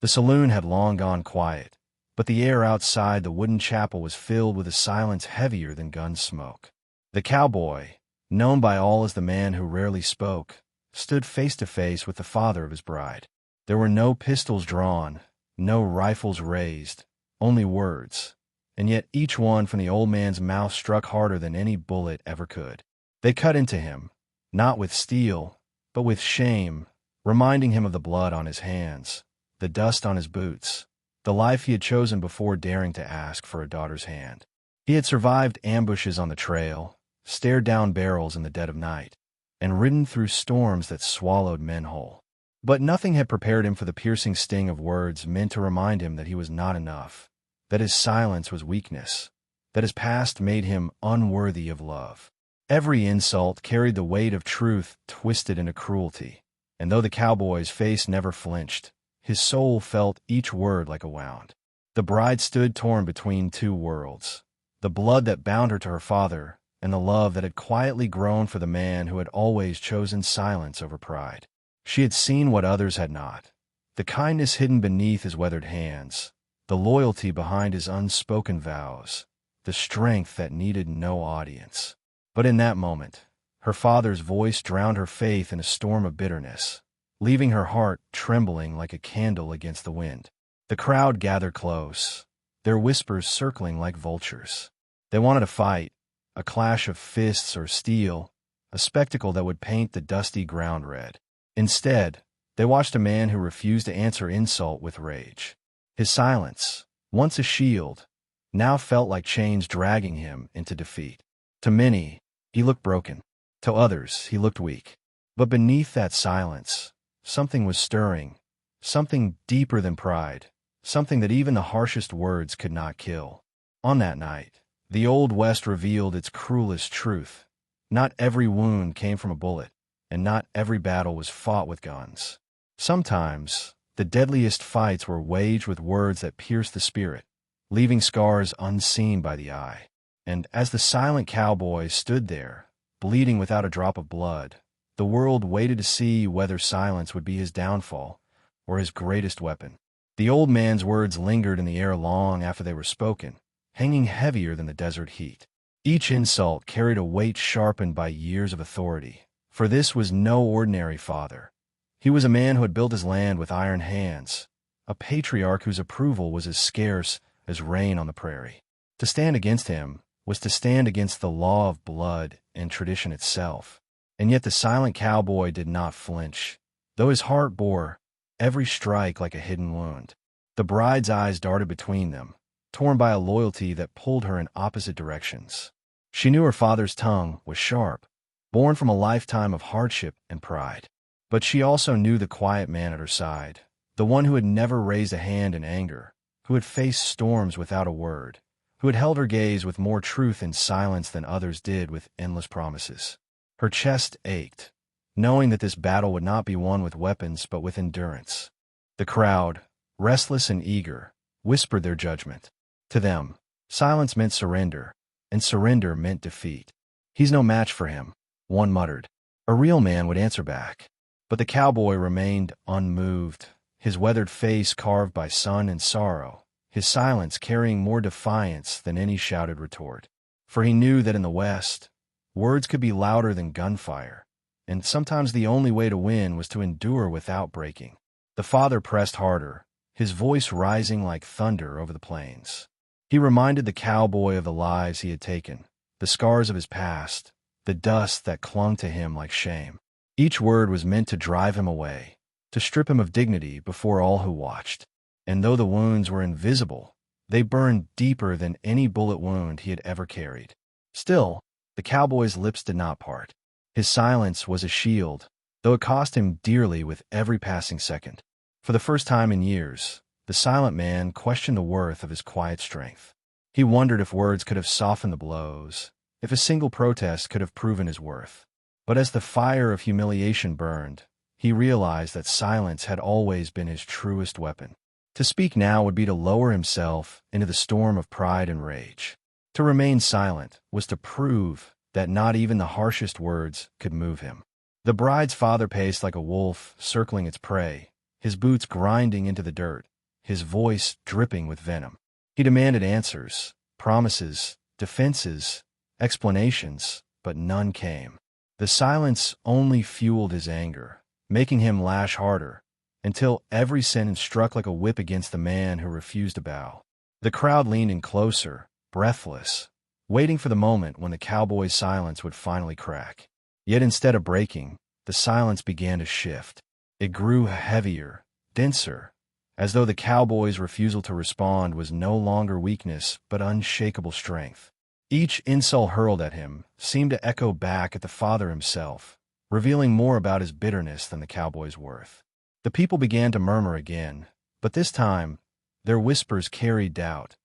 The saloon had long gone quiet, but the air outside the wooden chapel was filled with a silence heavier than gun smoke. The cowboy, known by all as the man who rarely spoke, stood face to face with the father of his bride. There were no pistols drawn, no rifles raised, only words, and yet each one from the old man's mouth struck harder than any bullet ever could. They cut into him, not with steel, but with shame, reminding him of the blood on his hands, the dust on his boots, the life he had chosen before daring to ask for a daughter's hand. He had survived ambushes on the trail, stared down barrels in the dead of night, and ridden through storms that swallowed men whole. But nothing had prepared him for the piercing sting of words meant to remind him that he was not enough, that his silence was weakness, that his past made him unworthy of love. Every insult carried the weight of truth twisted into cruelty, and though the cowboy's face never flinched, his soul felt each word like a wound. The bride stood torn between two worlds, the blood that bound her to her father, and the love that had quietly grown for the man who had always chosen silence over pride. She had seen what others had not, the kindness hidden beneath his weathered hands, the loyalty behind his unspoken vows, the strength that needed no audience. But in that moment, her father's voice drowned her faith in a storm of bitterness, leaving her heart trembling like a candle against the wind. The crowd gathered close, their whispers circling like vultures. They wanted a fight, a clash of fists or steel, a spectacle that would paint the dusty ground red. Instead, they watched a man who refused to answer insult with rage. His silence, once a shield, now felt like chains dragging him into defeat. To many, he looked broken. To others, he looked weak. But beneath that silence, something was stirring, something deeper than pride, something that even the harshest words could not kill. On that night, the Old West revealed its cruelest truth. Not every wound came from a bullet, and not every battle was fought with guns. Sometimes, the deadliest fights were waged with words that pierced the spirit, leaving scars unseen by the eye. And as the silent cowboy stood there, bleeding without a drop of blood, the world waited to see whether silence would be his downfall or his greatest weapon. The old man's words lingered in the air long after they were spoken, hanging heavier than the desert heat. Each insult carried a weight sharpened by years of authority, for this was no ordinary father. He was a man who had built his land with iron hands, a patriarch whose approval was as scarce as rain on the prairie. To stand against him was to stand against the law of blood and tradition itself. And yet the silent cowboy did not flinch, though his heart bore every strike like a hidden wound. The bride's eyes darted between them, torn by a loyalty that pulled her in opposite directions. She knew her father's tongue was sharp, born from a lifetime of hardship and pride. But she also knew the quiet man at her side, the one who had never raised a hand in anger, who had faced storms without a word, who had held her gaze with more truth in silence than others did with endless promises. Her chest ached, knowing that this battle would not be won with weapons but with endurance. The crowd, restless and eager, whispered their judgment. To them, silence meant surrender, and surrender meant defeat. "He's no match for him," one muttered. A real man would answer back. But the cowboy remained unmoved, his weathered face carved by sun and sorrow, his silence carrying more defiance than any shouted retort. For he knew that in the West, words could be louder than gunfire, and sometimes the only way to win was to endure without breaking. The father pressed harder, his voice rising like thunder over the plains. He reminded the cowboy of the lives he had taken, the scars of his past, the dust that clung to him like shame. Each word was meant to drive him away, to strip him of dignity before all who watched. And though the wounds were invisible, they burned deeper than any bullet wound he had ever carried. Still, the cowboy's lips did not part. His silence was a shield, though it cost him dearly with every passing second. For the first time in years, the silent man questioned the worth of his quiet strength. He wondered if words could have softened the blows, if a single protest could have proven his worth. But as the fire of humiliation burned, he realized that silence had always been his truest weapon. To speak now would be to lower himself into the storm of pride and rage. To remain silent was to prove that not even the harshest words could move him. The bride's father paced like a wolf circling its prey, his boots grinding into the dirt, his voice dripping with venom. He demanded answers, promises, defenses, explanations, but none came. The silence only fueled his anger, making him lash harder, until every sentence struck like a whip against the man who refused to bow. The crowd leaned in closer, breathless, waiting for the moment when the cowboy's silence would finally crack. Yet instead of breaking, the silence began to shift. It grew heavier, denser, as though the cowboy's refusal to respond was no longer weakness but unshakable strength. Each insult hurled at him seemed to echo back at the father himself, revealing more about his bitterness than the cowboy's worth. The people began to murmur again, but this time, their whispers carried doubt,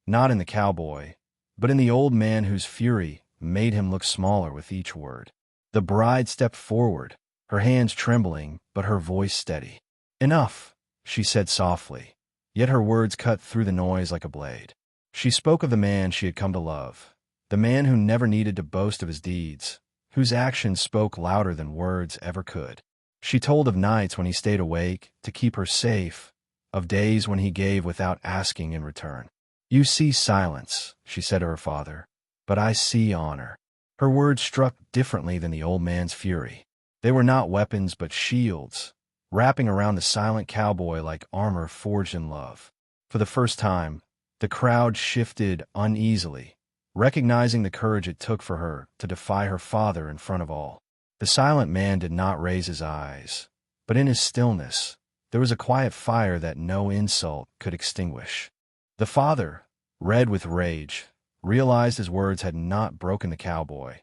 not in the cowboy, but in the old man whose fury made him look smaller with each word. The bride stepped forward, her hands trembling, but her voice steady. "Enough," she said softly, yet her words cut through the noise like a blade. She spoke of the man she had come to love, the man who never needed to boast of his deeds, whose actions spoke louder than words ever could. She told of nights when he stayed awake to keep her safe, of days when he gave without asking in return. "You see silence," she said to her father, "but I see honor." Her words struck differently than the old man's fury. They were not weapons but shields, wrapping around the silent cowboy like armor forged in love. For the first time, the crowd shifted uneasily, recognizing the courage it took for her to defy her father in front of all. The silent man did not raise his eyes, but in his stillness, there was a quiet fire that no insult could extinguish. The father, red with rage, realized his words had not broken the cowboy.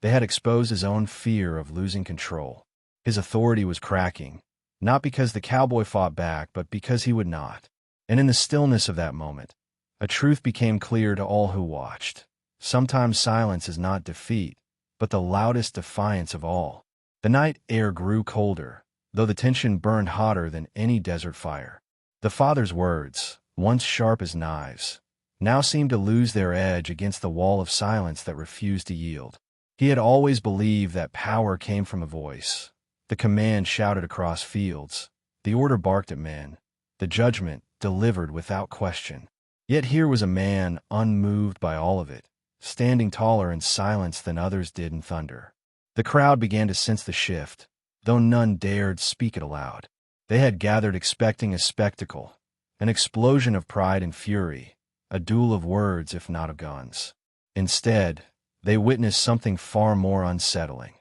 They had exposed his own fear of losing control. His authority was cracking, not because the cowboy fought back, but because he would not. And in the stillness of that moment, a truth became clear to all who watched. Sometimes silence is not defeat, but the loudest defiance of all. The night air grew colder, though the tension burned hotter than any desert fire. The father's words, once sharp as knives, now seemed to lose their edge against the wall of silence that refused to yield. He had always believed that power came from a voice. The command shouted across fields, the order barked at men, the judgment delivered without question. Yet here was a man unmoved by all of it, standing taller in silence than others did in thunder. The crowd began to sense the shift, though none dared speak it aloud. They had gathered expecting a spectacle, an explosion of pride and fury, a duel of words if not of guns. Instead, they witnessed something far more unsettling,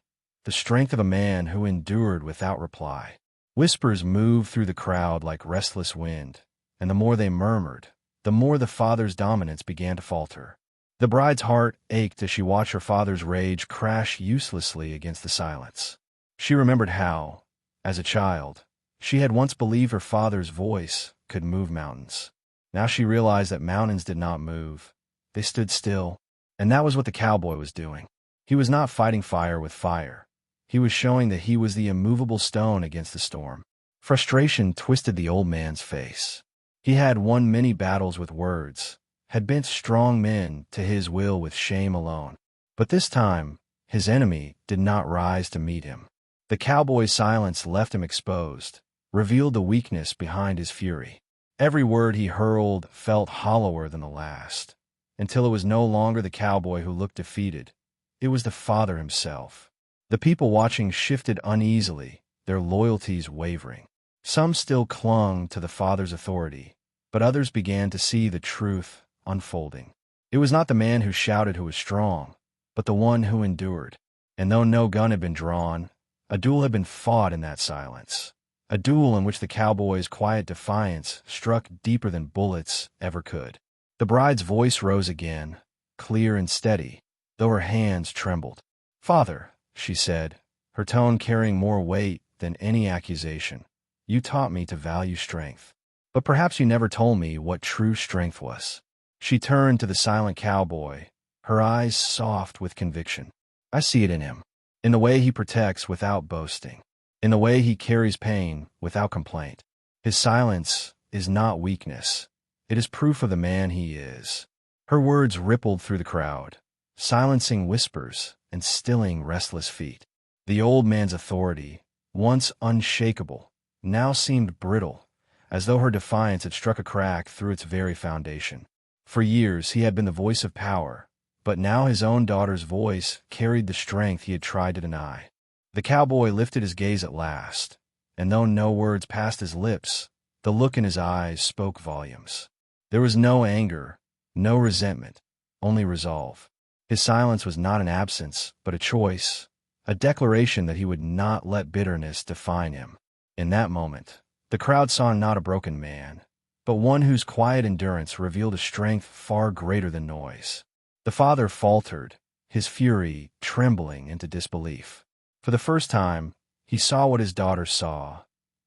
the strength of a man who endured without reply. Whispers moved through the crowd like restless wind, and the more they murmured, the more the father's dominance began to falter. The bride's heart ached as she watched her father's rage crash uselessly against the silence. She remembered how, as a child, she had once believed her father's voice could move mountains. Now she realized that mountains did not move. They stood still, and that was what the cowboy was doing. He was not fighting fire with fire. He was showing that he was the immovable stone against the storm. Frustration twisted the old man's face. He had won many battles with words, had bent strong men to his will with shame alone. But this time, his enemy did not rise to meet him. The cowboy's silence left him exposed, revealed the weakness behind his fury. Every word he hurled felt hollower than the last, until it was no longer the cowboy who looked defeated. It was the father himself. The people watching shifted uneasily, their loyalties wavering. Some still clung to the father's authority, but others began to see the truth unfolding. It was not the man who shouted who was strong, but the one who endured. And though no gun had been drawn, a duel had been fought in that silence. A duel in which the cowboy's quiet defiance struck deeper than bullets ever could. The bride's voice rose again, clear and steady, though her hands trembled. "Father," she said, her tone carrying more weight than any accusation, "you taught me to value strength. But perhaps you never told me what true strength was." She turned to the silent cowboy, her eyes soft with conviction. "I see it in him, in the way he protects without boasting, in the way he carries pain without complaint. His silence is not weakness. It is proof of the man he is." Her words rippled through the crowd, silencing whispers and stilling restless feet. The old man's authority, once unshakable, now seemed brittle, as though her defiance had struck a crack through its very foundation. For years he had been the voice of power, but now his own daughter's voice carried the strength he had tried to deny. The cowboy lifted his gaze at last, and though no words passed his lips, the look in his eyes spoke volumes. There was no anger, no resentment, only resolve. His silence was not an absence, but a choice, a declaration that he would not let bitterness define him. In that moment, the crowd saw not a broken man, but one whose quiet endurance revealed a strength far greater than noise. The father faltered, his fury trembling into disbelief. For the first time, he saw what his daughter saw,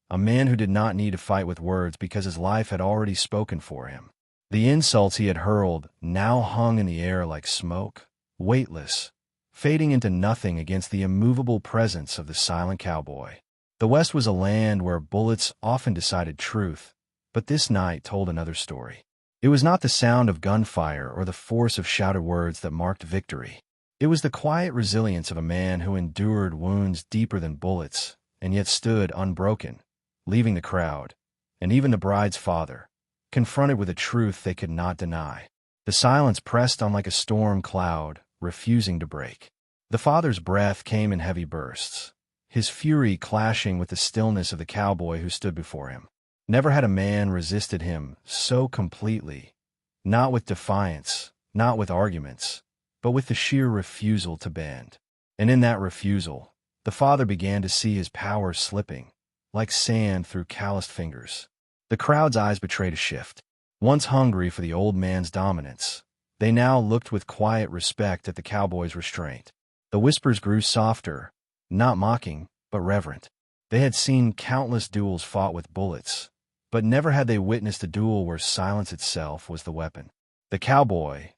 a man who did not need to fight with words because his life had already spoken for him. The insults he had hurled now hung in the air like smoke, weightless, fading into nothing against the immovable presence of the silent cowboy. The West was a land where bullets often decided truth, but this night told another story. It was not the sound of gunfire or the force of shouted words that marked victory. It was the quiet resilience of a man who endured wounds deeper than bullets and yet stood unbroken, leaving the crowd, and even the bride's father, confronted with a truth they could not deny. The silence pressed on like a storm cloud, refusing to break. The father's breath came in heavy bursts, his fury clashing with the stillness of the cowboy who stood before him. Never had a man resisted him so completely, not with defiance, not with arguments, but with the sheer refusal to bend. And in that refusal, the father began to see his power slipping, like sand through calloused fingers. The crowd's eyes betrayed a shift. Once hungry for the old man's dominance, they now looked with quiet respect at the cowboy's restraint. The whispers grew softer, not mocking, but reverent. They had seen countless duels fought with bullets, but never had they witnessed a duel where silence itself was the weapon. The cowboy,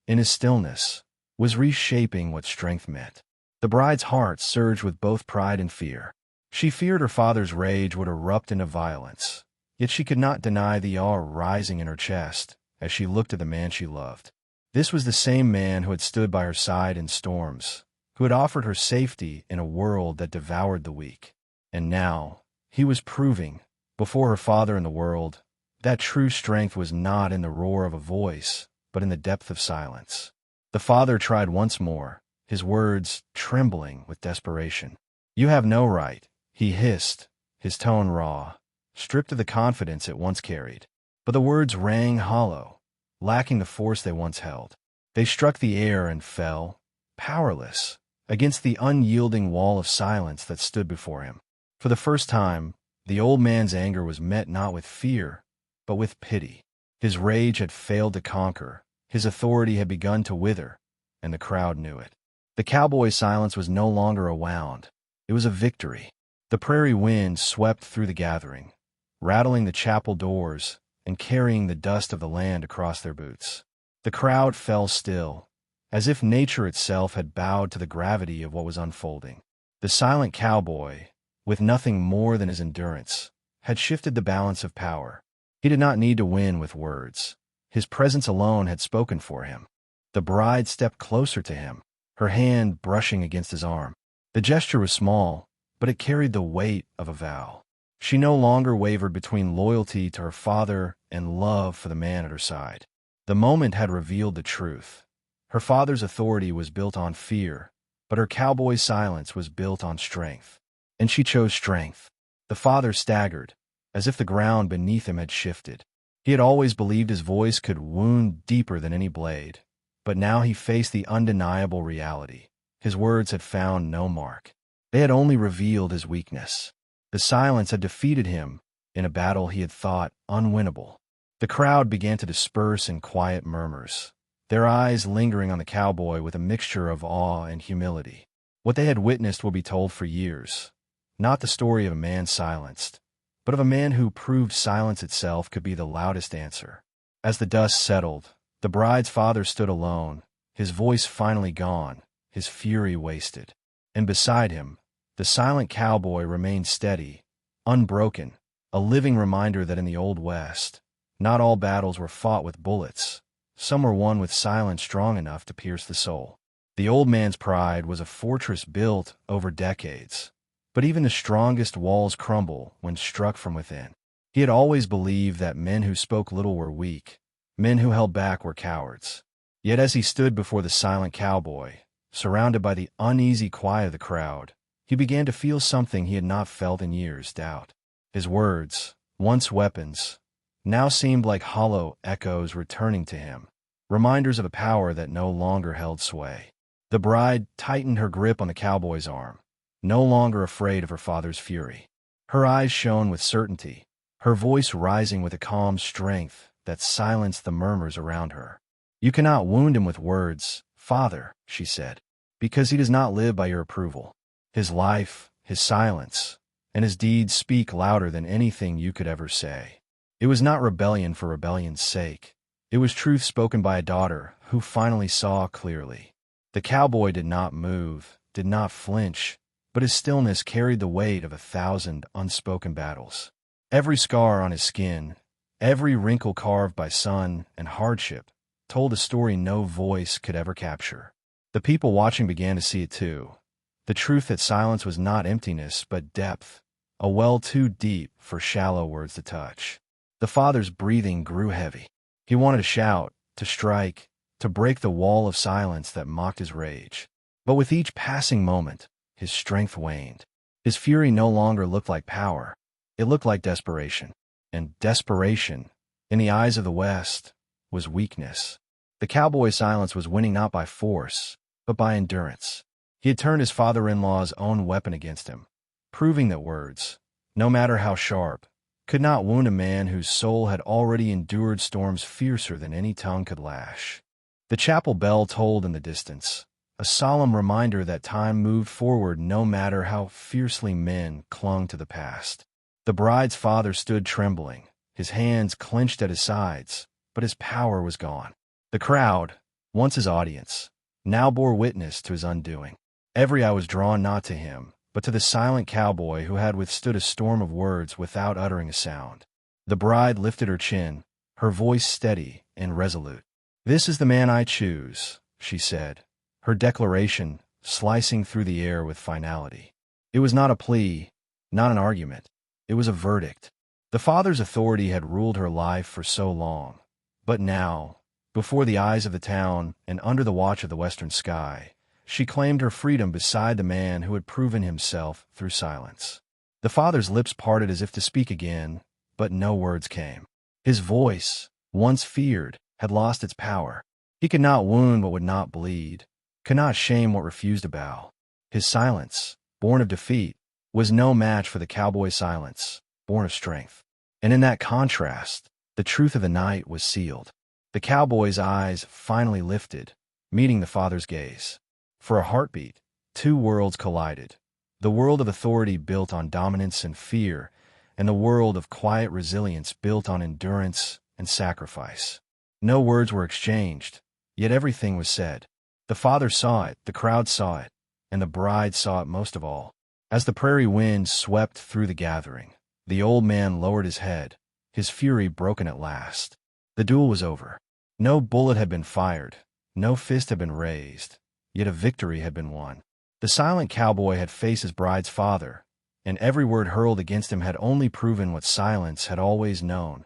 in his stillness, was reshaping what strength meant. The bride's heart surged with both pride and fear. She feared her father's rage would erupt into violence, yet she could not deny the awe rising in her chest as she looked at the man she loved. This was the same man who had stood by her side in storms, who had offered her safety in a world that devoured the weak. And now, he was proving, before her father and the world, that true strength was not in the roar of a voice, but in the depth of silence. The father tried once more, his words trembling with desperation. "You have no right," he hissed, his tone raw, stripped of the confidence it once carried. But the words rang hollow, lacking the force they once held. They struck the air and fell, powerless, against the unyielding wall of silence that stood before him. For the first time, the old man's anger was met not with fear, but with pity. His rage had failed to conquer, his authority had begun to wither, and the crowd knew it. The cowboy's silence was no longer a wound. It was a victory. The prairie wind swept through the gathering, rattling the chapel doors and carrying the dust of the land across their boots. The crowd fell still, as if nature itself had bowed to the gravity of what was unfolding. The silent cowboy, with nothing more than his endurance, had shifted the balance of power. He did not need to win with words. His presence alone had spoken for him. The bride stepped closer to him, her hand brushing against his arm. The gesture was small, but it carried the weight of a vow. She no longer wavered between loyalty to her father and love for the man at her side. The moment had revealed the truth. Her father's authority was built on fear, but her cowboy's silence was built on strength. And she chose strength. The father staggered, as if the ground beneath him had shifted. He had always believed his voice could wound deeper than any blade, but now he faced the undeniable reality. His words had found no mark. They had only revealed his weakness. The silence had defeated him in a battle he had thought unwinnable. The crowd began to disperse in quiet murmurs, their eyes lingering on the cowboy with a mixture of awe and humility. What they had witnessed will be told for years, not the story of a man silenced, but of a man who proved silence itself could be the loudest answer. As the dust settled, the bride's father stood alone, his voice finally gone, his fury wasted. And beside him, the silent cowboy remained steady, unbroken, a living reminder that in the Old West, not all battles were fought with bullets. Some were won with silence strong enough to pierce the soul. The old man's pride was a fortress built over decades, But even the strongest walls crumble when struck from within. He had always believed that men who spoke little were weak, men who held back were cowards. Yet as he stood before the silent cowboy, surrounded by the uneasy quiet of the crowd, he began to feel something he had not felt in years: doubt. His words, once weapons, now seemed like hollow echoes returning to him, reminders of a power that no longer held sway. The bride tightened her grip on the cowboy's arm, no longer afraid of her father's fury. Her eyes shone with certainty, her voice rising with a calm strength that silenced the murmurs around her. "You cannot wound him with words, father," she said, "because he does not live by your approval. His life, his silence, and his deeds speak louder than anything you could ever say." It was not rebellion for rebellion's sake. It was truth spoken by a daughter who finally saw clearly. The cowboy did not move, did not flinch, but his stillness carried the weight of 1,000 unspoken battles. Every scar on his skin, every wrinkle carved by sun and hardship, told a story no voice could ever capture. The people watching began to see it too. The truth that silence was not emptiness but depth, a well too deep for shallow words to touch. The father's breathing grew heavy. He wanted to shout, to strike, to break the wall of silence that mocked his rage. But with each passing moment, his strength waned. His fury no longer looked like power. It looked like desperation. And desperation, in the eyes of the West, was weakness. The cowboy's silence was winning not by force, but by endurance. He had turned his father-in-law's own weapon against him, proving that words, no matter how sharp, could not wound a man whose soul had already endured storms fiercer than any tongue could lash. The chapel bell tolled in the distance, a solemn reminder that time moved forward no matter how fiercely men clung to the past. The bride's father stood trembling, his hands clenched at his sides, but his power was gone. The crowd, once his audience, now bore witness to his undoing. Every eye was drawn not to him, but to the silent cowboy who had withstood a storm of words without uttering a sound. The bride lifted her chin, her voice steady and resolute. "This is the man I choose," she said, her declaration slicing through the air with finality. It was not a plea, not an argument. It was a verdict. The father's authority had ruled her life for so long, but now, before the eyes of the town and under the watch of the western sky, she claimed her freedom beside the man who had proven himself through silence. The father's lips parted as if to speak again, but no words came. His voice, once feared, had lost its power. He could not wound what would not bleed, could not shame what refused to bow. His silence, born of defeat, was no match for the cowboy's silence, born of strength. And in that contrast, the truth of the night was sealed. The cowboy's eyes finally lifted, meeting the father's gaze. For a heartbeat, two worlds collided. The world of authority built on dominance and fear, and the world of quiet resilience built on endurance and sacrifice. No words were exchanged, yet everything was said. The father saw it, the crowd saw it, and the bride saw it most of all. As the prairie wind swept through the gathering, the old man lowered his head, his fury broken at last. The duel was over. No bullet had been fired, no fist had been raised, yet a victory had been won. The silent cowboy had faced his bride's father, and every word hurled against him had only proven what silence had always known.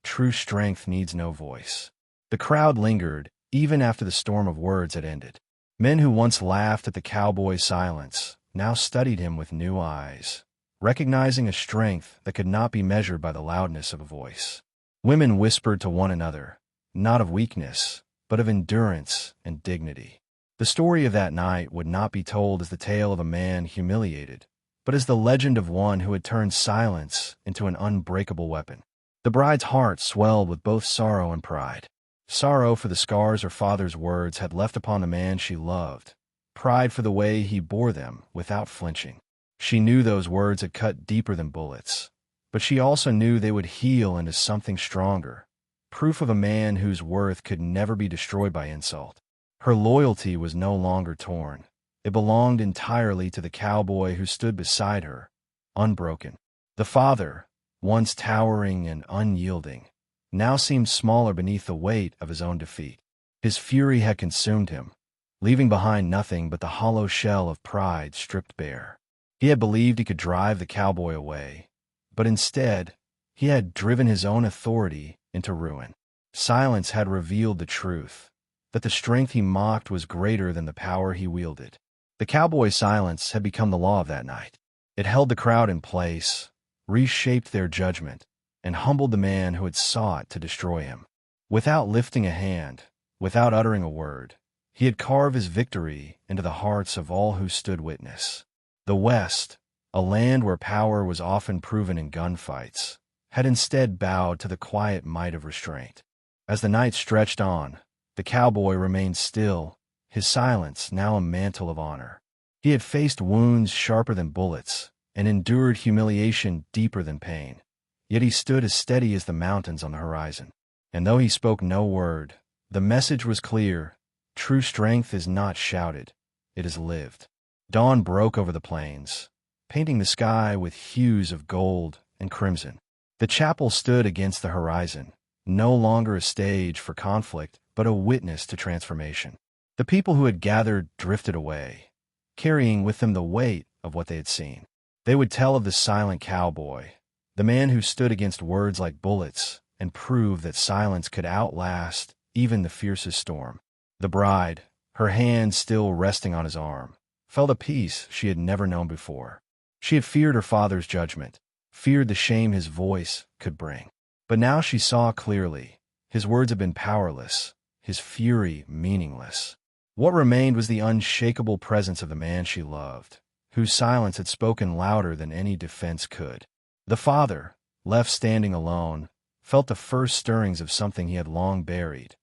True strength needs no voice. The crowd lingered, even after the storm of words had ended. Men who once laughed at the cowboy's silence now studied him with new eyes, recognizing a strength that could not be measured by the loudness of a voice. Women whispered to one another, not of weakness, but of endurance and dignity. The story of that night would not be told as the tale of a man humiliated, but as the legend of one who had turned silence into an unbreakable weapon. The bride's heart swelled with both sorrow and pride. Sorrow for the scars her father's words had left upon the man she loved, pride for the way he bore them without flinching. She knew those words had cut deeper than bullets, but she also knew they would heal into something stronger, proof of a man whose worth could never be destroyed by insult. Her loyalty was no longer torn. It belonged entirely to the cowboy who stood beside her, unbroken. The father, once towering and unyielding, now seemed smaller beneath the weight of his own defeat. His fury had consumed him, leaving behind nothing but the hollow shell of pride stripped bare. He had believed he could drive the cowboy away, but instead, he had driven his own authority into ruin. Silence had revealed the truth, that the strength he mocked was greater than the power he wielded. The cowboy's silence had become the law of that night. It held the crowd in place, reshaped their judgment, and humbled the man who had sought to destroy him. Without lifting a hand, without uttering a word, he had carved his victory into the hearts of all who stood witness. The West, a land where power was often proven in gunfights, had instead bowed to the quiet might of restraint. As the night stretched on, the cowboy remained still, his silence now a mantle of honor. He had faced wounds sharper than bullets and endured humiliation deeper than pain. Yet he stood as steady as the mountains on the horizon. And though he spoke no word, the message was clear. True strength is not shouted, it is lived. Dawn broke over the plains, painting the sky with hues of gold and crimson. The chapel stood against the horizon, no longer a stage for conflict, but a witness to transformation. The people who had gathered drifted away, carrying with them the weight of what they had seen. They would tell of the silent cowboy, the man who stood against words like bullets and proved that silence could outlast even the fiercest storm. The bride, her hand still resting on his arm, felt a peace she had never known before. She had feared her father's judgment, feared the shame his voice could bring. But now she saw clearly. His words had been powerless, his fury meaningless. What remained was the unshakable presence of the man she loved, whose silence had spoken louder than any defense could. The father, left standing alone, felt the first stirrings of something he had long buried: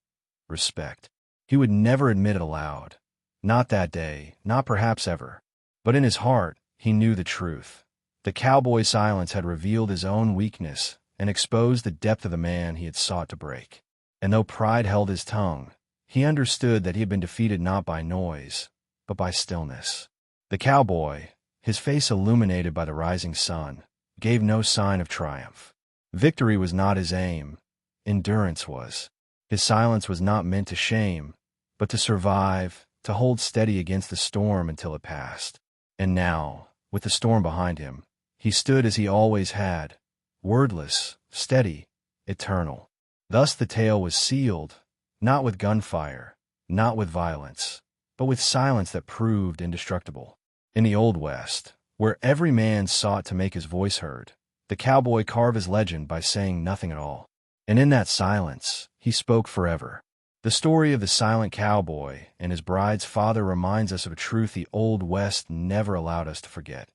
respect. He would never admit it aloud. Not that day, not perhaps ever. But in his heart, he knew the truth. The cowboy's silence had revealed his own weakness and exposed the depth of the man he had sought to break. And though pride held his tongue, he understood that he had been defeated not by noise, but by stillness. The cowboy, his face illuminated by the rising sun, gave no sign of triumph. Victory was not his aim, endurance was. His silence was not meant to shame, but to survive, to hold steady against the storm until it passed. And now, with the storm behind him, he stood as he always had, wordless, steady, eternal. Thus the tale was sealed, not with gunfire, not with violence, but with silence that proved indestructible. In the Old West, where every man sought to make his voice heard, the cowboy carved his legend by saying nothing at all. And in that silence, he spoke forever. The story of the silent cowboy and his bride's father reminds us of a truth the Old West never allowed us to forget.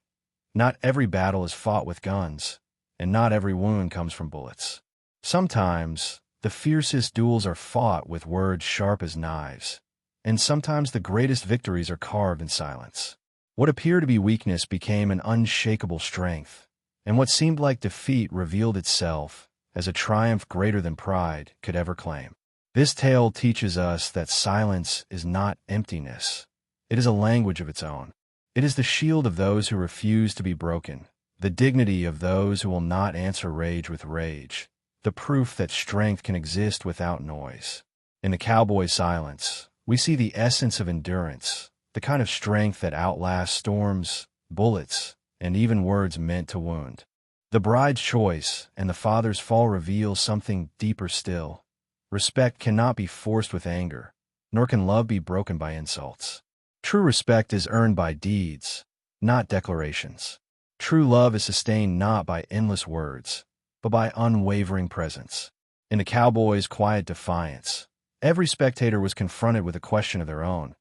Not every battle is fought with guns, and not every wound comes from bullets. Sometimes, the fiercest duels are fought with words sharp as knives, and sometimes the greatest victories are carved in silence. What appeared to be weakness became an unshakable strength, and what seemed like defeat revealed itself as a triumph greater than pride could ever claim. This tale teaches us that silence is not emptiness. It is a language of its own. It is the shield of those who refuse to be broken, the dignity of those who will not answer rage with rage, the proof that strength can exist without noise. In the cowboy's silence, we see the essence of endurance, the kind of strength that outlasts storms, bullets, and even words meant to wound. The bride's choice and the father's fall reveal something deeper still. Respect cannot be forced with anger, nor can love be broken by insults. True respect is earned by deeds, not declarations. True love is sustained not by endless words, but by unwavering presence. In the cowboy's quiet defiance, every spectator was confronted with a question of their own.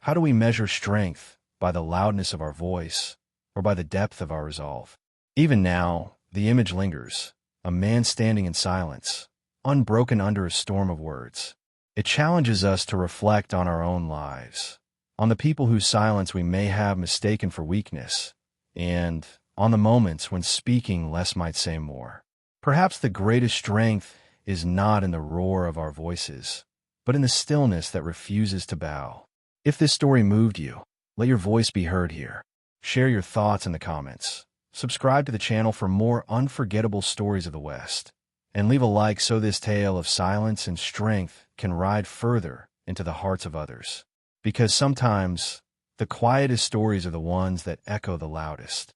How do we measure strength? By the loudness of our voice, or by the depth of our resolve? Even now, the image lingers, a man standing in silence, unbroken under a storm of words. It challenges us to reflect on our own lives, on the people whose silence we may have mistaken for weakness, and on the moments when speaking less might say more. Perhaps the greatest strength is not in the roar of our voices, but in the stillness that refuses to bow. If this story moved you, let your voice be heard here. Share your thoughts in the comments. Subscribe to the channel for more unforgettable stories of the West. And leave a like so this tale of silence and strength can ride further into the hearts of others. Because sometimes, The quietest stories are the ones that echo the loudest.